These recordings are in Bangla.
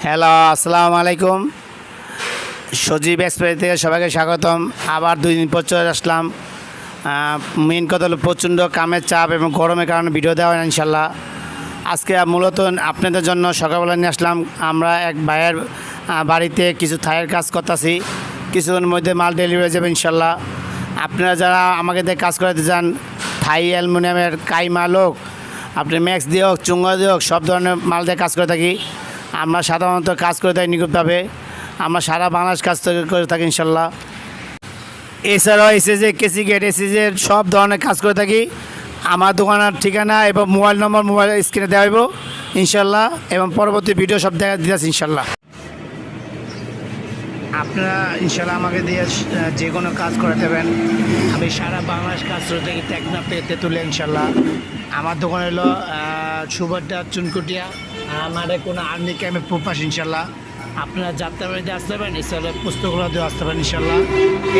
হ্যালো, আসসালামু আলাইকুম। সজীব এক্সপ্রেস থেকে সবাইকে স্বাগতম। আবার 2 দিন পর চলে আসলাম। মেন কথা হলো প্রচণ্ড কামের চাপ এবং গরমের কারণে ভিডিও দেওয়া হয় না ইনশাল্লাহ। আজকে মূলত আপনাদের জন্য সকালবেলা নিয়ে আসলাম। আমরা এক ভাইয়ের বাড়িতে কিছু থাইয়ের কাজ করতেছি, কিছুক্ষণের মধ্যে মাল ডেলিভারি হয়ে যাবে ইনশাল্লাহ। আপনারা যারা আমাকে দিয়ে কাজ করাতে চান, থাই অ্যালুমিনিয়ামের কাইমা হোক, আপনি ম্যাক্স দিয়ে হোক, চুঙ্গা দিয়ে হোক, সব ধরনের মাল দিয়ে কাজ করে থাকি। আমরা সাধারণত কাজ করে থাকি নিখুঁতভাবে। আমরা সারা বাংলাদেশ কাজ করে থাকি ইনশাল্লাহ। এছাড়াও এসএজে, কেসি গেট, এসএজের সব ধরনের কাজ করে থাকি। আমার দোকানের ঠিকানা এবং মোবাইল নম্বর মোবাইল স্ক্রিনে দেওয়া হইব ইনশাল্লাহ, এবং পরবর্তী ভিডিও সব দেখা দিতেছি ইনশাল্লাহ। আপনারা ইনশাল্লাহ আমাকে দিয়ে যে কোনো কাজ করে দেবেন। আমি সারা বাংলাদেশ কাজ করে থাকি, টেকনাফ থেকে তেঁতুলিয়া ইনশাল্লাহ। আমার দোকান হলো সুবাড্ডা চুনকুটিয়া, আমার কোনো আর্মি ক্যাম্পের প্রপাস ইনশাল্লাহ। আপনারা যাত্রাবাড়িতে আসতে পারেন, এছাড়া পুস্তকগুলোতেও আসতে পারেন ইনশাল্লাহ।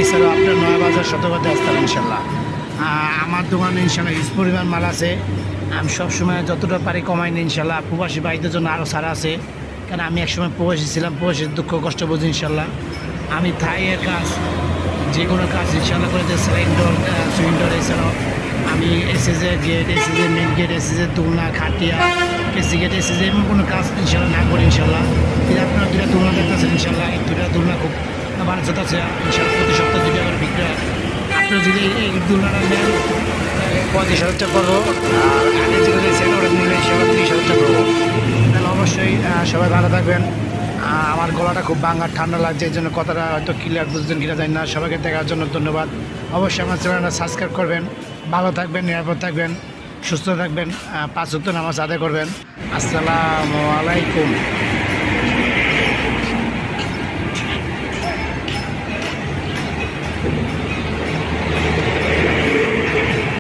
এছাড়াও আপনার নয়াবাজার শতকতে আসতে পারেন ইনশাল্লাহ। আমার দোকানে ইনশাল্লাহ হিউজ পরিমাণ মাল আছে। আমি সবসময় যতটা পারি কমাই নিই ইনশাল্লাহ। প্রবাসী ভাইদের জন্য আরও ছাড়া আছে, কারণ আমি একসময় প্রবাসী ছিলাম, প্রবাসীর দুঃখ কষ্ট বুঝি ইনশাল্লাহ। আমি থাইয়ের কাজ, যে কোনো কাজ ইনশাল্লাহ করে দিই। সিলিন্ডার এছাড়াও আমি এসএজের গেট, এসএজের মেন গেট, এসএজের দোলনা, খাটিয়া, কেসি গেট, এসএজে এমন কোনো কাজ ইনশাল্লাহ না করি ইনশাল্লাহ। কিন্তু আপনারা 2টা দোলনা দেখতেছেন ইনশাল্লাহ। এই 2টা দোলনা খুব বাণিজ্যতা আছে ইনশাল্লাহ। প্রতি সপ্তাহে 2টা করে বিক্রি হয়। আপনারা যদি এই দোলনাটা নেন 35,000 টাকা করবো, আর আগে যেগুলো দিয়েছেন ওটা নিলে ইনশাল্লাহ 30,000 টাকা করবো। তাহলে অবশ্যই সবাই ভালো থাকবেন। আমার গলাটা খুব ভাঙা, ঠান্ডা লাগছে, এই জন্য কথাটা হয়তো ক্লিয়ার বুঝতেন কিনা জানি না। সবাইকে দেখার জন্য ধন্যবাদ। অবশ্যই আমার চ্যানেলটা সাবস্ক্রাইব করবেন। ভালো থাকবেন, নিরাপদ থাকবেন, সুস্থ থাকবেন, 5 ওয়াক্ত নামাজ আদায় করবেন। আসসালামু আলাইকুম।